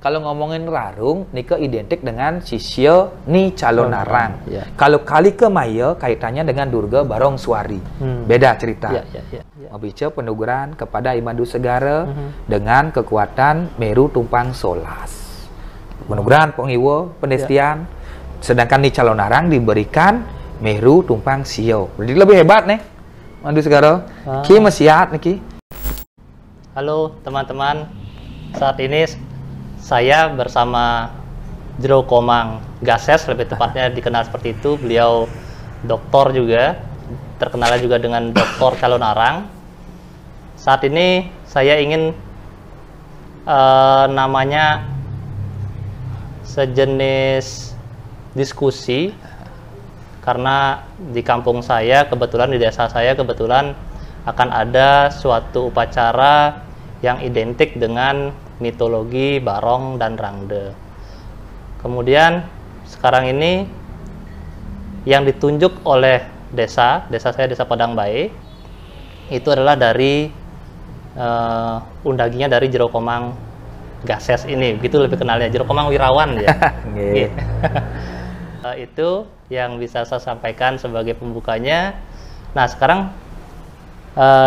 Kalau ngomongin rarung, nika identik dengan sisya ni calon narang. Ya. Kalau Kalika Maya kaitannya dengan Durga Barongsuari. Beda cerita. Membicara penuguran kepada Imandu Segara dengan kekuatan Meru Tumpang Solas. Penuguran Penghiwa Penestian. Sedangkan ni calon narang diberikan Meru Tumpang Sio. Jadi lebih hebat nih. Imandu Segara. Ki mesiat nih Ki. Halo teman-teman. Saat ini saya bersama Jero Komang Gases, lebih tepatnya dikenal seperti itu. Beliau doktor juga, terkenal juga dengan Doktor Calon Arang. Saat ini saya ingin namanya sejenis diskusi, karena di kampung saya kebetulan, di desa saya kebetulan akan ada suatu upacara yang identik dengan mitologi Barong dan Rangde. Kemudian sekarang ini yang ditunjuk oleh desa saya, Desa Padang Bae, itu adalah dari undaginya dari Jero Komang Gases ini, begitu lebih kenalnya, Jero Komang Wirawan ya. Itu yang bisa saya sampaikan sebagai pembukanya. Nah sekarang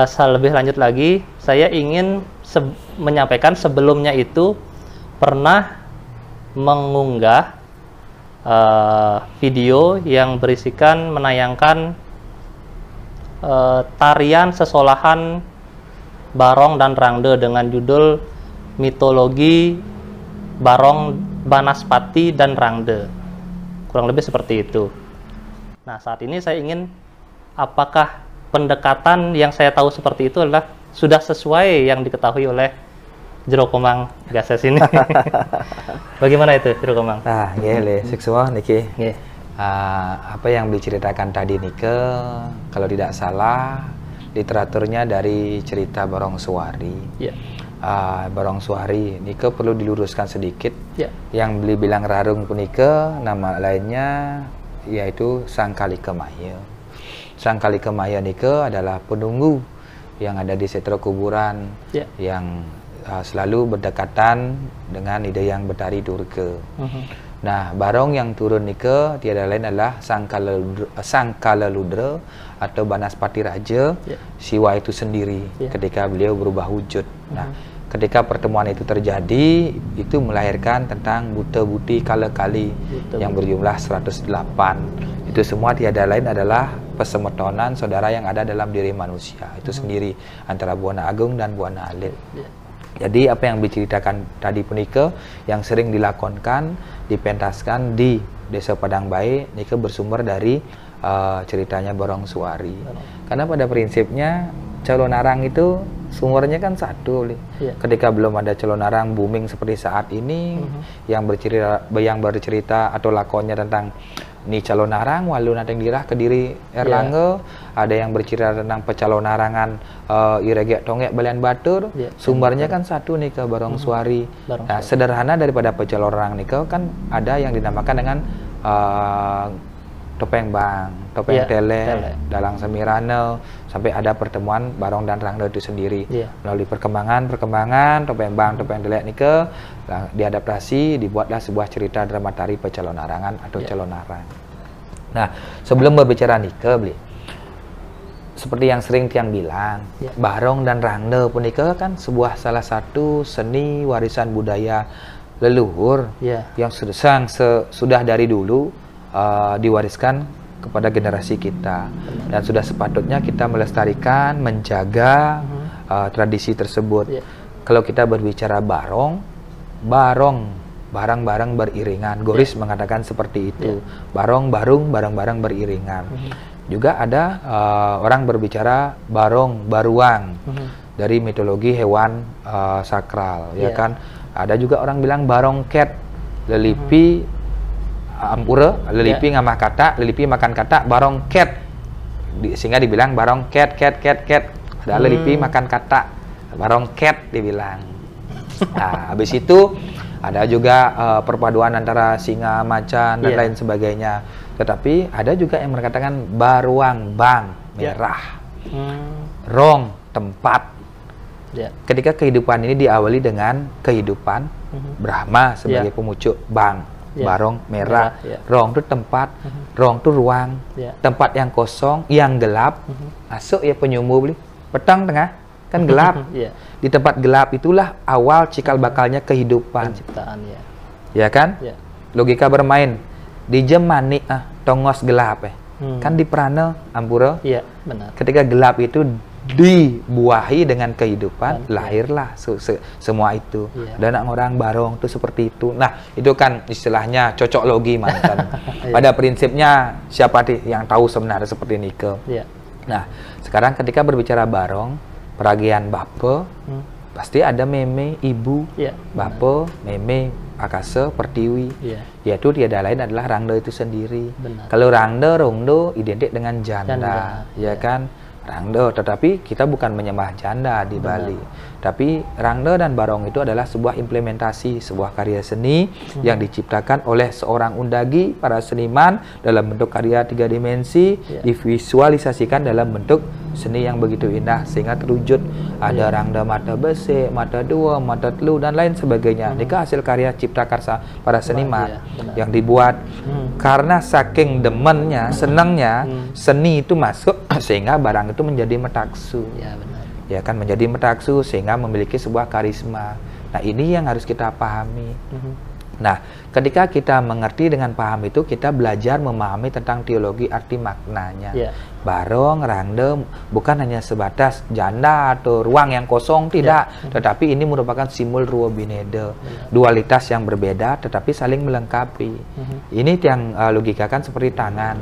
saya lebih lanjut lagi, saya ingin menyampaikan sebelumnya itu pernah mengunggah video yang berisikan menayangkan tarian sesolahan Barong dan Rangde dengan judul Mitologi Barong, Banaspati dan Rangde, kurang lebih seperti itu. Nah saat ini saya ingin, apakah pendekatan yang saya tahu seperti itu adalah sudah sesuai yang diketahui oleh Jero Komang Gases ini? Bagaimana itu Jero Komang? Nah, le seksual niki. Yeah. Apa yang diceritakan tadi nike, kalau tidak salah literaturnya dari cerita Barongsuari. Yeah. Barongsuari nike perlu diluruskan sedikit. Yeah. Yang beli bilang rarung punike, nama lainnya yaitu Sang Kalika Maya. Sang Kalika Maya nike adalah penunggu yang ada di setra kuburan, yang selalu berdekatan dengan ide yang Betari Durga. Nah, Barong yang turun nike tiada lain adalah Sang Kalaludra atau Banaspati Raja, Siwa itu sendiri ketika beliau berubah wujud. Nah, ketika pertemuan itu terjadi, itu melahirkan tentang Buta Buti Kala Kali yang berjumlah 108. Itu semua tiada lain adalah pesemetonan saudara yang ada dalam diri manusia itu sendiri, antara Buana Agung dan Buana Alit. Jadi apa yang diceritakan tadi punika yang sering dilakonkan, dipentaskan di Desa Padang Bae nike bersumber dari ceritanya Barongsuari. Karena pada prinsipnya calon arang itu sumbernya kan satu. Ketika belum ada calon arang booming seperti saat ini, yang bercerita atau lakonnya tentang ni calon arang walu nateng dirah Kediri Erlangga, ada yang bercerita tentang pecalon arangan Iregek Tonggek Balian Batur, sumbernya kan satu nih ke Barongsuari. Nah, sederhana daripada pecalon arang nih kan ada yang dinamakan dengan Topeng Bang, Topeng Tele, Dalang Semirane, sampai ada pertemuan Barong dan Rangde itu sendiri. Melalui perkembangan Topeng Bang, Topeng Tele nike diadaptasi, dibuatlah sebuah cerita drama tari pecalon arangan atau calon arang. Nah, sebelum berbicara nike, seperti yang sering tiang bilang, Barong dan Rangde pun nike kan salah satu seni warisan budaya leluhur yang sudah dari dulu diwariskan kepada generasi kita, dan sudah sepatutnya kita melestarikan, menjaga tradisi tersebut. Kalau kita berbicara barong, barang-barang beriringan. Goris mengatakan seperti itu. Barong, barang-barang beriringan. Juga ada orang berbicara barong, baruang dari mitologi hewan sakral, ya kan. Ada juga orang bilang barongket, lelipi ampura, lelipi ngamah kata, lelipi makan kata, barongket, sehingga dibilang barongket, ket. Ada lelipi makan kata, barongket dibilang. Nah, habis itu ada juga perpaduan antara singa, macan dan lain sebagainya. Tetapi ada juga yang mengatakan baruang, bang, merah, rong, tempat. Ketika kehidupan ini diawali dengan kehidupan Brahma sebagai pemucuk, Bang, Barong merah. Rong itu tempat, Rong itu ruang, tempat yang kosong, yang gelap. Masuk ya penyumbu beli. Petang tengah kan gelap. Di tempat gelap itulah awal cikal bakalnya kehidupan. Penciptaan Ya kan? Logika bermain. Di jemani tongos gelap kan di prana ampura. Benar. Ketika gelap itu dibuahi dengan kehidupan, lahirlah semua itu. Dan orang barong itu seperti itu. Nah, itu kan istilahnya cocok logi mantan. Pada prinsipnya siapa yang tahu sebenarnya seperti nike. Nah, sekarang ketika berbicara barong, peragian bape, pasti ada meme ibu, bape, meme akase, pertiwi. Yaitu tiada lain adalah rangda itu sendiri. Kalau rangda, rongdo identik dengan janda. Ya kan? Rangda, tetapi kita bukan menyembah janda di Bali. Tapi rangda dan barong itu adalah sebuah implementasi, sebuah karya seni yang diciptakan oleh seorang undagi, para seniman dalam bentuk karya 3 dimensi, divisualisasikan dalam bentuk seni yang begitu indah sehingga terwujud ada rangda mata besi, mata dua, mata telu dan lain sebagainya. Ini hasil karya cipta karsa para seniman yang dibuat karena saking demennya, senangnya seni itu masuk sehingga barang itu menjadi metaksu. Ya kan, menjadi metaksu sehingga memiliki sebuah karisma. Nah, ini yang harus kita pahami. Nah, ketika kita mengerti dengan paham itu, kita belajar memahami tentang teologi arti maknanya. Barong, rangda bukan hanya sebatas janda atau ruang yang kosong, tidak. Tetapi ini merupakan simbol ruo bineda. Dualitas yang berbeda tetapi saling melengkapi. Ini yang logikakan seperti tangan.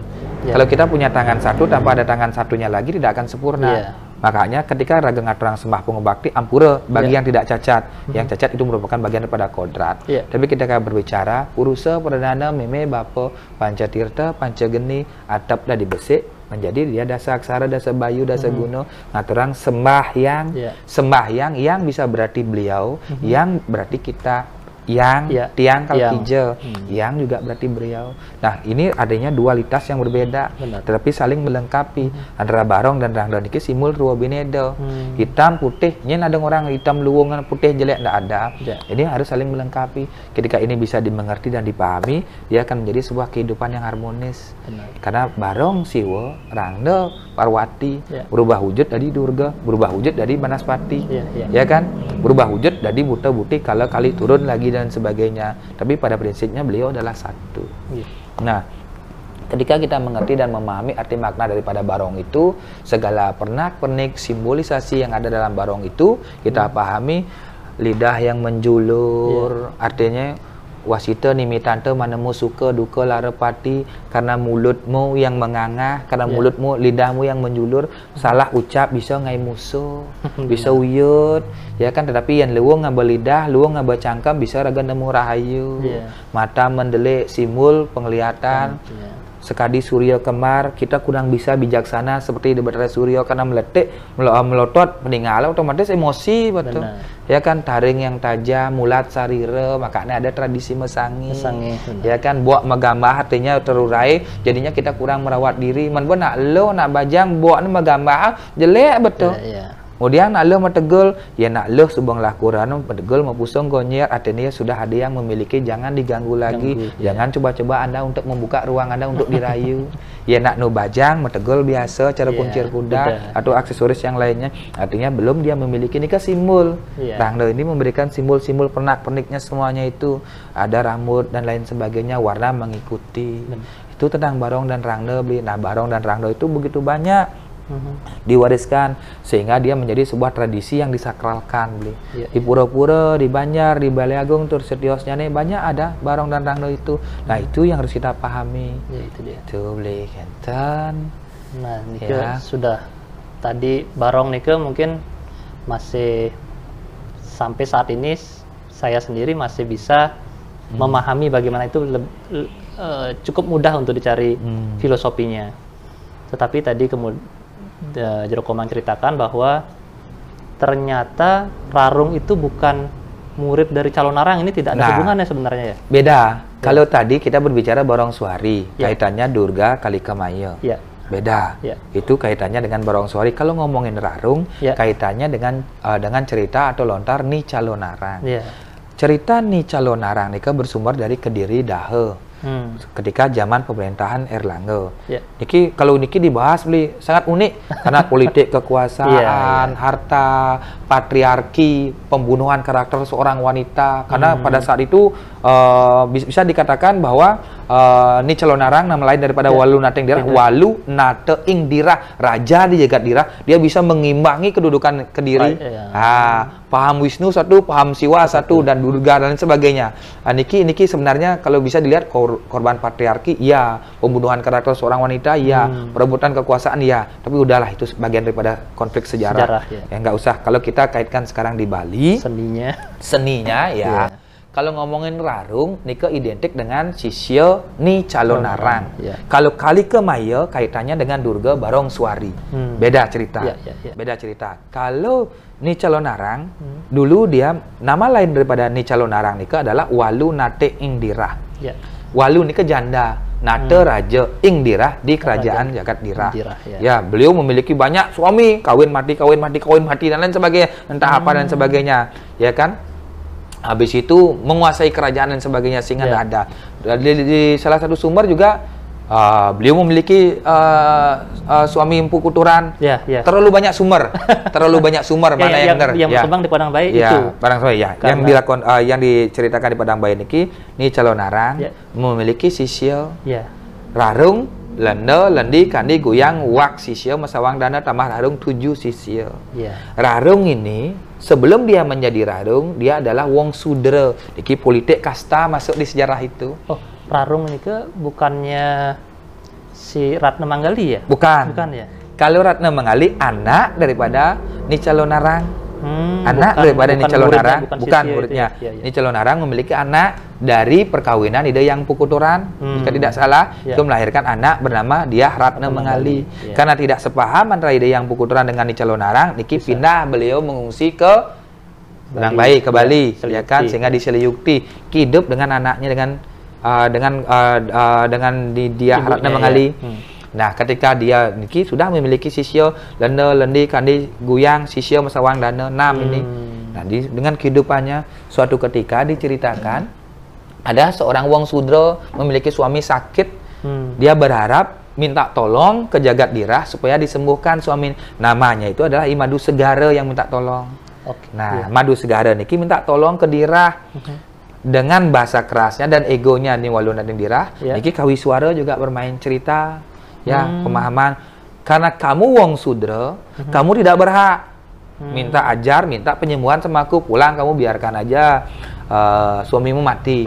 Kalau kita punya tangan satu tanpa ada tangan satunya lagi tidak akan sempurna. Makanya ketika Rageng Aturang Sembah Punggebakti ampura bagi yang tidak cacat. Yang cacat itu merupakan bagian daripada kodrat. Tapi ketika berbicara Purusa Pradana Meme Bapa Pancatirta Pancageni Atap dah dibesik menjadi dia dasa aksara, dasa bayu, dasa guna. Ngaturang sembahyang, sembahyang yang bisa berarti beliau, yang berarti kita, yang tiang kalau hijau, yang juga berarti beliau. Nah, ini adanya dualitas yang berbeda, tetapi saling melengkapi antara barong dan rangda niki simbol ruo bineda. Hitam putih, nyen ada orang hitam luwung putih jelek tidak ada. Ini harus saling melengkapi. Ketika ini bisa dimengerti dan dipahami, dia akan menjadi sebuah kehidupan yang harmonis. Karena barong siwa, rangda Parwati, berubah wujud dari Durga, berubah wujud dari Banaspati. Ya kan? Berubah wujud dari buta buti kalau kali turun lagi dan sebagainya. Tapi pada prinsipnya beliau adalah satu. Nah, ketika kita mengerti dan memahami arti makna daripada barong itu, segala pernak-pernik simbolisasi yang ada dalam barong itu kita pahami. Lidah yang menjulur, artinya wasita nimitante manemu suka duka larepati, karena mulutmu yang mengangah, karena mulutmu, lidahmu yang menjulur, salah ucap bisa ngai musuh, bisa uyut, ya kan. Tetapi yang luwung ngaba lidah, luwung ngaba cangkem bisa raga nemu rahayu. Mata mendelik simbol penglihatan. Sekadi surya kemar, kita kurang bisa bijaksana seperti di baterai surya karena meletik, melotot, meninggal otomatis emosi, betul. Ya kan, taring yang tajam, mulat sarira, makanya ada tradisi mesangi. Ya kan, buat megambah artinya terurai, jadinya kita kurang merawat diri. Man nak lo nak bajang buat ni megambah jelek betul. Kemudian nak lo metegul, ya nak lo subang lakuran metegul mempusung gonyer, artinya sudah ada yang memiliki, jangan diganggu lagi, jangan coba-coba Anda untuk membuka ruang Anda untuk dirayu. Ya nak no bajang metegul biasa cara kuncir kuda atau aksesoris yang lainnya, artinya belum dia memiliki nikah simbol. Rangda ini memberikan simbol-simbol pernak-perniknya semuanya itu, ada rambut dan lain sebagainya, warna mengikuti. Itu tentang barong dan rangda beli. Nah, barong dan rangda itu begitu banyak diwariskan sehingga dia menjadi sebuah tradisi yang disakralkan beli. Di pura-pura, di Banjar, di Balai Agung, tur setiosnya nih banyak ada barong dan rangda itu. Nah, itu yang harus kita pahami. Itu dia. Itu beli kenten. Nah, nika sudah tadi barong nika mungkin masih sampai saat ini saya sendiri masih bisa memahami bagaimana itu cukup mudah untuk dicari filosofinya. Tetapi tadi kemudian Jero Komang ceritakan bahwa ternyata Rarung itu bukan murid dari calon arang, ini tidak ada hubungannya sebenarnya ya? Beda. Kalau tadi kita berbicara Barong Suari, kaitannya Durga Kalika Maya. Beda. Itu kaitannya dengan Barong Suari. Kalau ngomongin Rarung, kaitannya dengan cerita atau lontar nih calon arang. cerita Ni Calonarang nika bersumber dari Kediri Dahe. Ketika zaman pemerintahan Erlangga. Niki kalau niki dibahas beli sangat unik karena politik kekuasaan, harta, patriarki, pembunuhan karakter seorang wanita. Karena pada saat itu bisa dikatakan bahwa Ni Calonarang nama lain daripada Walu Nate Ingdirah, Walu Nate Ingdirah, raja di jagat Dirah, dia bisa mengimbangi kedudukan Kediri. Paham Wisnu satu, paham Siwa satu, dan Durga dan lain sebagainya. Niki sebenarnya kalau bisa dilihat korban patriarki, ya, pembunuhan karakter seorang wanita, ya, perebutan kekuasaan, ya. Tapi udahlah, itu bagian daripada konflik sejarah. Ya nggak usah. Kalau kita kaitkan sekarang di Bali, seninya, ya. Kalau ngomongin Rarung, nika identik dengan sisya Ni Calonarang. Kalau Kalikemaya kaitannya dengan Durga Barongsuari. Beda cerita. Beda cerita. Kalau Ni Calonarang, dulu dia nama lain daripada Ni Calonarang nika adalah Walu Nate Ingdirah. Walu nika janda, Nate raja, Ingdirah di kerajaan jagat Dirah. Ya, beliau memiliki banyak suami, kawin mati dan lain sebagainya, entah apa dan sebagainya, ya kan? Habis itu menguasai kerajaan dan sebagainya sehingga ada. Di salah satu sumber juga beliau memiliki suami empu kuturan. Terlalu banyak sumber, mana yang benar? Yang berkembang di Padang Bayi itu. Padang Bayi, ya. Yang dilakukan, yang diceritakan di Padang Bayi niki, Ni Calonarang memiliki sisya Rarung, Lenda, Lendi, Kandi, Guyang, Wak, sisya, Masawang, Dana, tambah Rarung 7 sisya. Rarung ini sebelum dia menjadi Rarung, dia adalah Wong Sudra. Niki politik kasta masuk di sejarah itu. Oh, Rarung ini ke bukannya si Ratna Manggali ya? Bukan ya. Kalau Ratna Manggali anak daripada Ni Calonarang. Daripada Ni Calonarang, bukan muridnya. Ni Calonarang memiliki anak dari perkawinan Ida Yang Pukuturan. Jika tidak salah, itu melahirkan anak bernama dia Ratna Manggali. Karena tidak sepaham antara Ida Yang Pukuturan dengan Ni Calonarang, niki pindah beliau mengungsi ke Padang Bayi, ke Bali, ya kan, sehingga di Seliyukti hidup dengan anaknya dengan dia Ratna Manggali. Nah, ketika dia niki sudah memiliki sisya Lenda, Lendi, Kandi, Guyang, sisya Masawang, Dana, 6 ini. Nah, dengan kehidupannya suatu ketika diceritakan ada seorang Wong Sudra memiliki suami sakit. Dia berharap minta tolong ke jagat Dirah supaya disembuhkan suami. Namanya itu adalah I Madu Segara yang minta tolong. Madu Segara niki minta tolong ke Dirah. Dengan bahasa kerasnya dan egonya nih Walu Nate Ingdirah, niki Kawiswara juga bermain cerita. Pemahaman, karena kamu Wong Sudra, kamu tidak berhak minta ajar, minta penyembuhan sama aku, pulang kamu biarkan aja suamimu mati.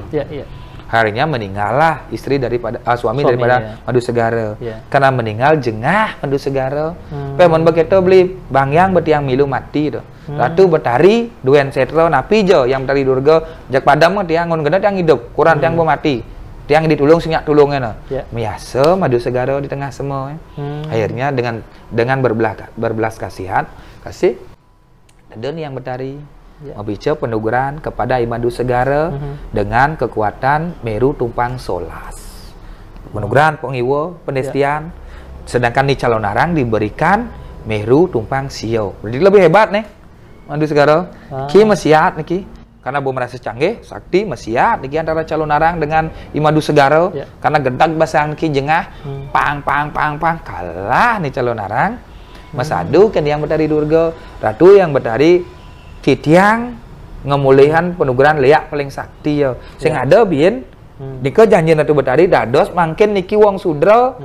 Harinya meninggallah istri daripada daripada Madu Segara. Karena meninggal jengah Madu Segara. Pemon begitu beli bangyang betiang milu mati tuh. Ratu betari duen setro napi jo yang dari Durga jak padam tiang ngon gede tiang hidup, kurang tiang mati. Yang ditulung sinyak tulungnya biasa Madu Segara di tengah semua. Akhirnya dengan berbelas kasihan kasih dan yang betari membicara penuguran kepada I Madu Segara dengan kekuatan Meru Tumpang Solas. Penuguran pengiwo pendestian, sedangkan Ni Calonarang diberikan Meru Tumpang Sio. Jadi lebih hebat nih Madu Segara. Ki mesiat niki. Karena belum merasa canggih, sakti, mesiat niki antara Calonarang dengan I Madu Segara. Karena gendag basang niki jengah, pang kalah nih Calonarang. Masadu kan yang betari Durga, Ratu yang betari Titiang ngemulihan penuguran leak paling sakti ya. Sing ada bin niki janji Ratu Betari dados mangkin niki Wong Sudra.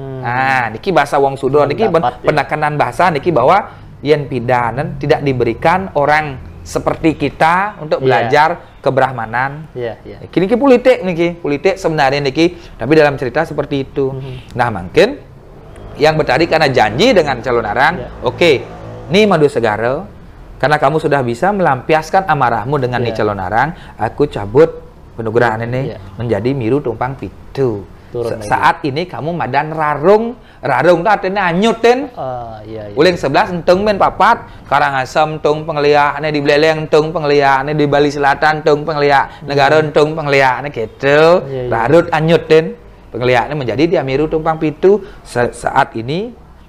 Niki bahasa Wong Sudra niki penekanan bahasa niki bahwa yen pidanan tidak diberikan orang seperti kita untuk belajar kebrahmanan. Niki politik sebenarnya niki, tapi dalam cerita seperti itu. Nah, mungkin yang Betari karena janji dengan Calonarang, oke, nih Madu Segara, karena kamu sudah bisa melampiaskan amarahmu dengan Ni Calonarang, aku cabut penugasan ini menjadi Miru Tumpang Pitu. Saat ini kamu madan Rarung itu artinya anyutin. Uling 11 entung men papat, Karangasem entung pengliaknya, di Beleleng entung pengliaknya, di Bali Selatan entung pengliak, negara entung pengliaknya gitu. Rarut anyutin pengliaknya menjadi dia Miru Tumpang Pitu.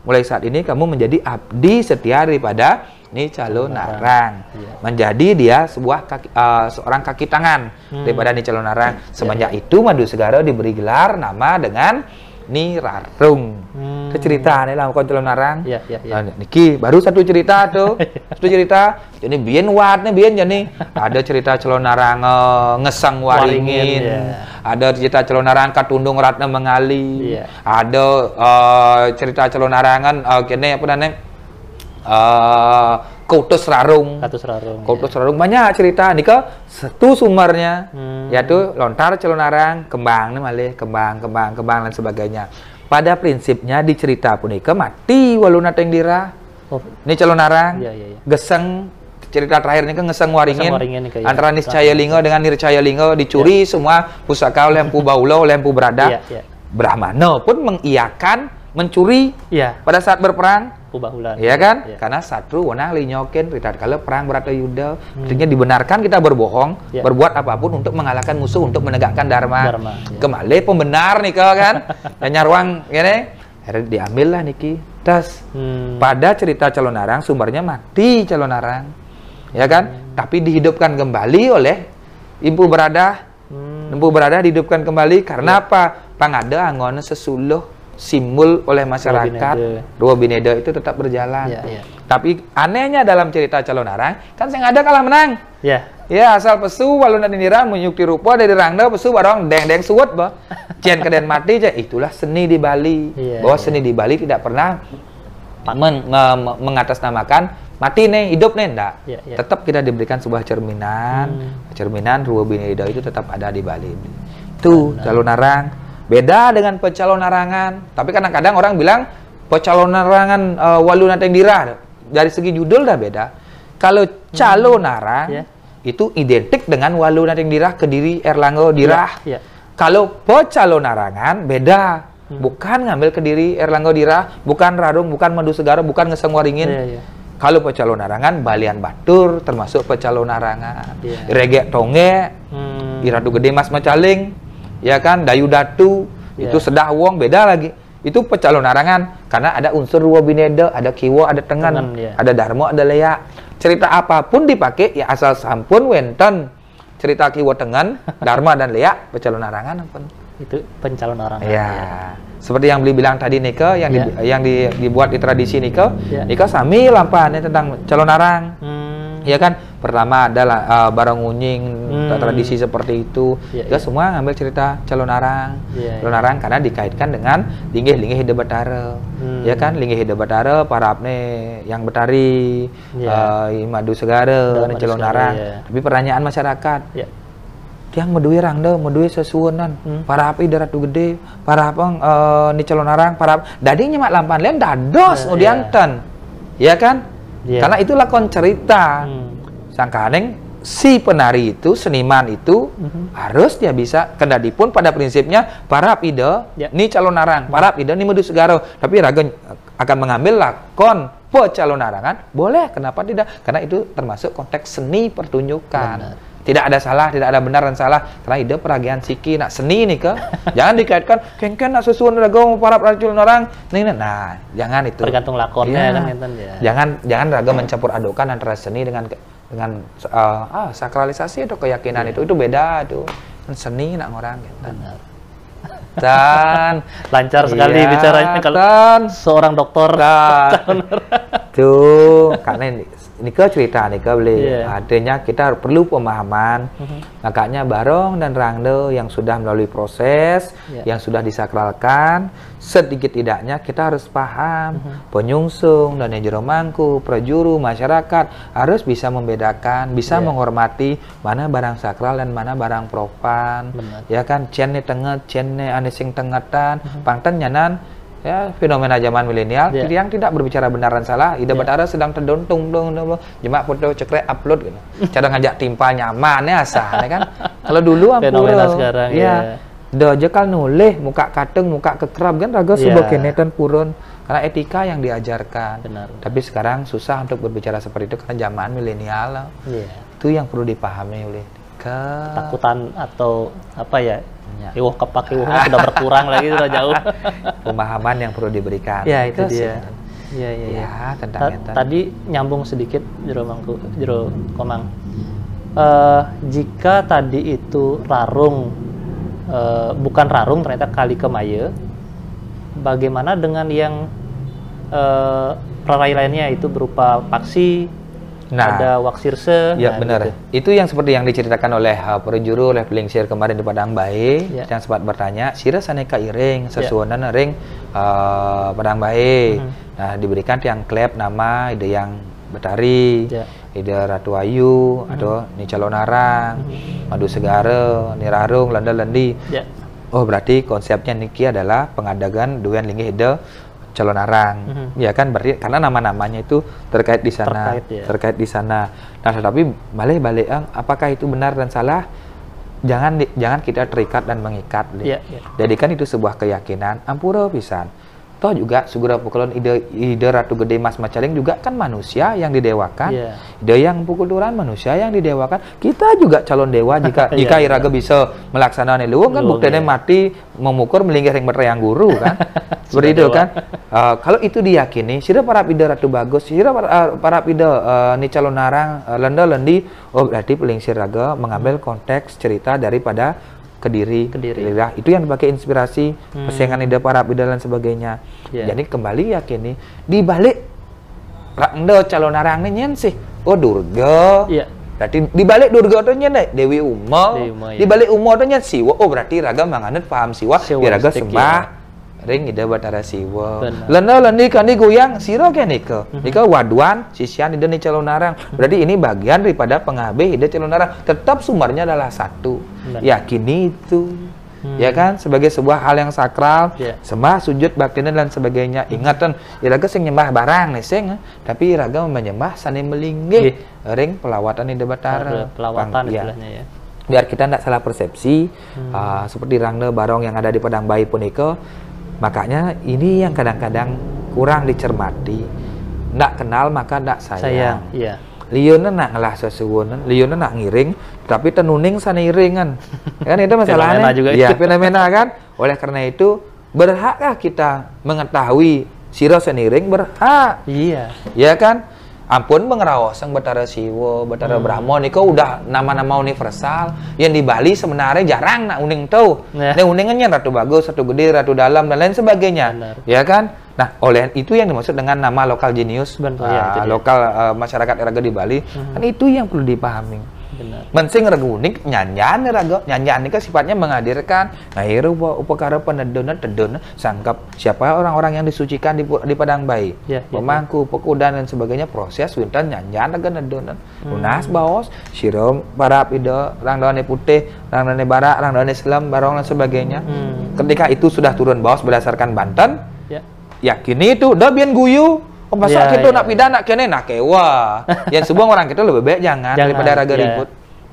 Mulai saat ini kamu menjadi abdi setia daripada Ni Calo Narang. Menjadi dia seorang kaki tangan daripada Ni Calo Narang. Semenjak itu Madu Segara diberi gelar nama dengan Ni Rarung. Cerita nih lah kon Calo Narang. Niki baru satu cerita tuh. Satu cerita. Jadi bien wat nih bien jadi. Ada cerita Calo Narang ngesang waringin. Ada cerita Calo Narang katundung ratna mengali. Ada cerita Calo Narangan kene apa namanya? Kautus Rarung. Kautus Rarung banyak cerita. Nika satu sumbernya yaitu lontar Calo Narang, kembang nih malih, kembang dan sebagainya. Pada prinsipnya di cerita punika mati waluna teng dira. Ini Calo Narang. Geseng cerita terakhirnya kan ngeseng waringin antara Niscaya Lingga dengan Nircaya Lingga dicuri semua pusaka oleh Empu Baula oleh Empu Brada. Brahmana pun mengiyakan mencuri pada saat berperang. Iya kan? Karena satu wenang linyokin rita kalau perang Bratayuda artinya dibenarkan kita berbohong, berbuat apapun untuk mengalahkan musuh untuk menegakkan dharma. Kembali pembenar nih kan. Dan nyarwang gini, akhirnya diambil lah niki. Das. Pada cerita Calo Narang sumbernya mati Calo Narang. Ya kan? Tapi dihidupkan kembali oleh Empu Brada. Empu Brada dihidupkan kembali karena apa? Pangada angon sesuluh simbol oleh masyarakat Rua Bineda itu tetap berjalan. Tapi anehnya dalam cerita Calo Narang kan yang ada kalah menang. Ya asal pesu waluna dinira menyukti rupa dari rangda pesu barang deng suwet bah. Cian keden mati aja itulah seni di Bali. Bahwa seni di Bali tidak pernah mengatasnamakan mati nih hidup nih enggak. Tetap kita diberikan sebuah cerminan. Cerminan Rua Bineda itu tetap ada di Bali. Tuh Calo Narang. Beda dengan Pecalo Narangan. Tapi kadang-kadang orang bilang Pecalo Narangan waluna teng dira. Dari segi judul dah beda. Kalau Calo Narang itu identik dengan waluna teng dira Kediri Erlangga Dirah. Kalau Pecalo Narangan beda. Bukan ngambil Kediri Erlangga Dirah, bukan Rarung, bukan Madu Segara, bukan Ngeseng Waringin. Kalau Pecalo Narangan Balian Batur termasuk Pecalo Narangan. Regek Tonge, Iradu Gede Mas Macaling. Ya kan, Dayu Datu, itu Sedah Wong, beda lagi. Itu Pecalo Narangan, karena ada unsur Rua Bineda, ada Kiwo, ada Tengan, ada Darmo, ada Lea. Cerita apapun dipakai, ya asal sampun wenten. Cerita Kiwo Tengan, Dharma dan Lea, Pecalo Narangan. Itu Pencalo Narangan. Ya. Seperti yang beli bilang tadi Nika, yang dibuat di tradisi Nika, Nika sami lampannya tentang Calo Narang. Ya kan, pertama adalah barang ngunying, tradisi seperti itu. Ya semua ngambil cerita Calo Narang. Calo Narang karena dikaitkan dengan linggih-linggih Hide Batara. Ya kan, linggih Hide Batara, parapne yang Betari, Madu Segara, Calo Narang. Tapi pertanyaan masyarakat, yang medui rangda, medui sesuunan, para api Ratu Gede, para apa ni Calo Narang, para dadi nyemak lampan lain dados udianten. Ya kan? Karena itu lakon cerita. Sangkaneng si penari itu, seniman itu harus dia bisa kendadipun pada prinsipnya para pida ni Calo Narang, para pida ni Madu Segara. Tapi raga akan mengambil lakon Pecalo Narangan, boleh, kenapa tidak? Karena itu termasuk konteks seni pertunjukan. Tidak ada salah, tidak ada benar dan salah. Karena ide peragian siki nak seni nih ke. Jangan dikaitkan kengken nak sesuatu raga para Calo Narang. Nah, jangan itu. Tergantung lakonnya kan Jangan raga mencampur adukan antara seni dengan sakralisasi atau keyakinan itu beda tuh. Seni nak orang gitu. Dan lancar sekali bicaranya kalau seorang dokter. Tuh, karena ini ke cerita nih ke beli. Artinya kita perlu pemahaman. Makanya barong dan rangde yang sudah melalui proses, yang sudah disakralkan, sedikit tidaknya kita harus paham. Penyungsung dan yang jero mangku, prajuru, masyarakat harus bisa membedakan, bisa menghormati mana barang sakral dan mana barang profan. Ya kan, cenne tengah, cenne anesing tengatan, pangten nyanan. Ya, fenomena zaman milenial yang tidak berbicara benar dan salah. Ida Batara sedang terdontung jemak foto cekrek upload gitu. Cara ngajak timpa nyaman ya asal ya kan. Kalau dulu fenomena sekarang aja kal nulih muka kateng muka kekerab kan raga sebuah kenetan purun karena etika yang diajarkan. Tapi sekarang susah untuk berbicara seperti itu karena zaman milenial. Itu yang perlu dipahami oleh ketakutan atau apa ya? Kepake sudah berkurang lagi, sudah jauh. Pemahaman yang perlu diberikan. Ya, itu dia. Ya, tentang tadi nyambung sedikit Jero Komang. Jika tadi itu rarung bukan rarung ternyata kali kemaya, bagaimana dengan yang prarai lainnya itu berupa paksi, ada waksirse? Ya benar. Gitu. Itu yang seperti yang diceritakan oleh perjuru oleh Pelingsir kemarin di Padang Bae, yang sempat bertanya, sira saneka iring sesuonan ring Padang Bae. Nah, diberikan tiang klep nama ide yang Betari, ide Ratu Ayu, atau ni Calonarang, Madu Segara, ni Rarung, Lenda Lendi. Oh, berarti konsepnya niki adalah pengadagan duan linggih ide Calonarang, ya kan, berarti karena nama-namanya itu terkait di sana, terkait di sana. Nah, tetapi balik apakah itu benar dan salah? Jangan kita terikat dan mengikat. Jadikan itu sebuah keyakinan. Ampura pisan. Toh juga segera pukulan ide Ratu Gede Mas Macaling juga kan manusia yang didewakan. Ide yang pukul duran manusia yang didewakan. Kita juga calon dewa jika Iraga bisa melaksanakan luwung kan, buktinya mati memukul melinggih ring bertayang guru kan. Seperti itu kan. Kalau itu diyakini, sira para pide Ratu Bagus, sira para pide ni Calonarang, Lenda Lendi, oh berarti Pelingsir Raga mengambil konteks cerita daripada Kediri. Itu yang dipakai inspirasi persaingan ide para pide dan sebagainya. Jadi kembali yakini di balik Rangda Calonarang ini nyen sih, oh Durga. Berarti di balik Durga itu nyen Dewi Uma. Di balik Uma itu nyen Siwa. Oh berarti Raga manganut paham Siwa. Raga sembah ring ide Batara Siwa. Lenda Lendi kan goyang sira ke nika. Nika waduan sisian ide ni Calonarang. Berarti ini bagian daripada pengabeh ide Calonarang. Tetap sumbernya adalah satu. Yakini itu. Ya kan, sebagai sebuah hal yang sakral, sembah, sujud, baktina dan sebagainya. Ingatan, iraga sing nyembah barang nih sing, tapi iraga menyembah sani melinggih ring pelawatan ide Batara. Pelawatan istilahnya ya. Biar kita tidak salah persepsi, seperti Rangda Barong yang ada di Padang Bae Puniko. Makanya ini yang kadang-kadang kurang dicermati. Ndak kenal maka ndak sayang. Liona nak ngelah sesuatu, Liona nak ngiring, tapi tenuning sana iringan. Kan itu masalahnya. Ya, fenomena kan. Oleh karena itu, berhakkah kita mengetahui sira seniring? Berhak. Ya kan? Ampun mengerawasang Batara Siwa, Batara Brahmo niko udah nama-nama universal. Yang di Bali sebenarnya jarang nak uning tahu. Nah, uningannya Ratu Bagus, Ratu Gede, Ratu Dalam dan lain sebagainya. Ya kan? Nah, oleh itu yang dimaksud dengan nama lokal jenius, lokal masyarakat Iraga di Bali. Kan itu yang perlu dipahami. Mensing Raga unik nyanyian Raga, nyanyian ini kan sifatnya menghadirkan ngairu upakara penedonan tedon sangkap siapa orang-orang yang disucikan di Padang Bae, pemangku, pekudan dan sebagainya, proses wintan nyanyian Raga nedonan lunas baos sirom para pide rangdawane putih, rangdawane barak, rangdawane selam, barong dan sebagainya. Ketika itu sudah turun baos berdasarkan Banten, yakini itu dah bian guyu. Oh, masa kita nak pindah nak kene nak kewa. Yang sebuah orang kita lebih baik jangan daripada Raga ribut.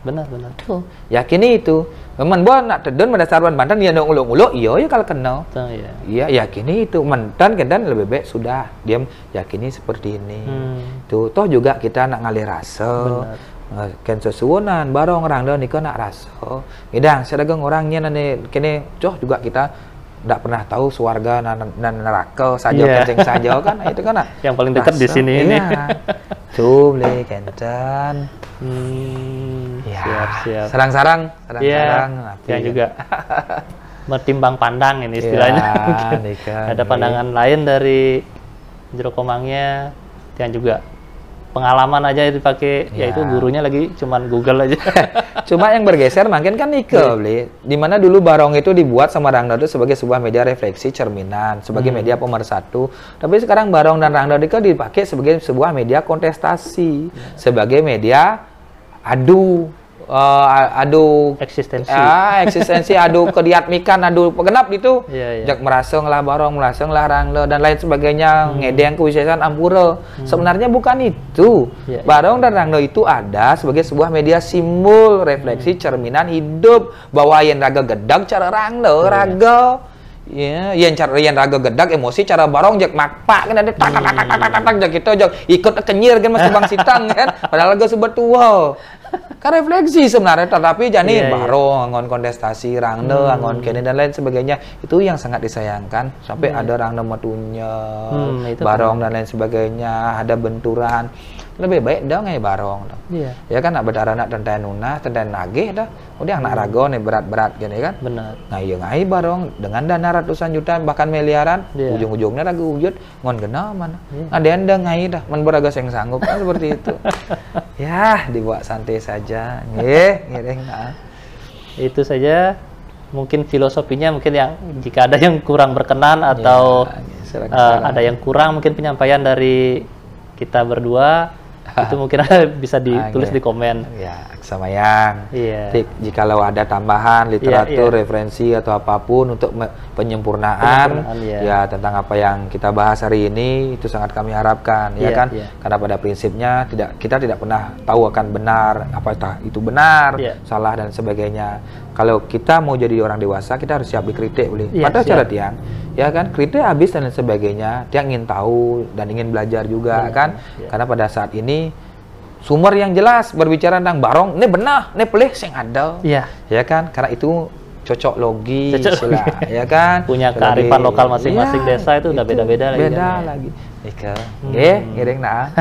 Benar. Tuh, yakini itu. Men bo nak tedon berdasarkan Banten dia nguluk-nguluk, iya kalau kenal. Iya, yakini itu. Mentan kendan lebih baik sudah diam yakini seperti ini. Tuh, toh juga kita nak ngalih rasa. Kan sesuunan barong orang dah nikah nak rasa. Ngidang sedagang orangnya nane kene coh juga kita tidak pernah tahu swarga dan neraka saja kenceng saja kan itu kan yang paling dekat di sini ini. Tuh beli kencan. Siap. Sarang-sarang. Yang juga bertimbang pandang ini istilahnya. Ada pandangan lain dari Jero Komangnya yang juga pengalaman aja dipakai, yaitu gurunya lagi cuman Google aja. Cuma yang bergeser makin kan Nike beli. Dimana dulu Barong itu dibuat sama Rangda itu sebagai sebuah media refleksi cerminan, sebagai media pemersatu. Tapi sekarang Barong dan Rangda itu dipakai sebagai sebuah media kontestasi, sebagai media adu eksistensi, adu kediatmikan, adu pegenap gitu. Jak merasa ngelah Barong, merasa ngelah Rangda dan lain sebagainya, ngedeng kewisaisan ampura. Sebenarnya bukan itu. Barong dan Rangda itu ada sebagai sebuah media simbol refleksi cerminan hidup, bahwa yang Raga gedag cara Rangda Raga. Yang Raga gedag emosi cara Barong jak makpak kan ada tak jak gitu jak ikut kenyir kan masih Bang Sitang kan padahal Raga sebetua. Kan refleksi sebenarnya, tetapi jani Iya, barong, angon kontestasi, rangne, angon kene dan lain sebagainya. Itu yang sangat disayangkan. Sampai ada rangne metunya, itu barong dan lain sebagainya, ada benturan. Lebih baik dah ngai barong dah. Iya. Ya kan nak bedara nak tenten nunah, tenten nagih dah. Udah anak rago nih berat-berat gini kan. Benar. Ngai barong dengan dana ratusan juta bahkan miliaran, Iya. ujung-ujungnya ragu wujud ngon kena mana. Ada anda ngai dah, men beragas yang sanggup kan seperti itu. Ya, dibuat santai saja. Ngiring. Itu saja mungkin filosofinya, mungkin yang jika ada yang kurang berkenan atau ada yang kurang mungkin penyampaian dari kita berdua itu mungkin bisa ditulis di komen. Ya, samayang. Iya. Jikalau ada tambahan literatur, referensi atau apapun untuk penyempurnaan ya tentang apa yang kita bahas hari ini, itu sangat kami harapkan, ya kan? Karena pada prinsipnya kita tidak pernah tahu akan benar, apakah itu benar, salah dan sebagainya. Kalau kita mau jadi orang dewasa, kita harus siap dikritik, boleh. Pada cara tiang, ya kan, kritik habis dan lain sebagainya. Dia ingin tahu dan ingin belajar juga, kan? Karena pada saat ini sumber yang jelas berbicara tentang barong, ini benar, ini pelih sing ada, ya kan? Karena itu cocok logi, ya kan? Punya kearifan lokal masing-masing desa itu udah beda-beda lagi. Beda lagi. Ika, ngiring nah.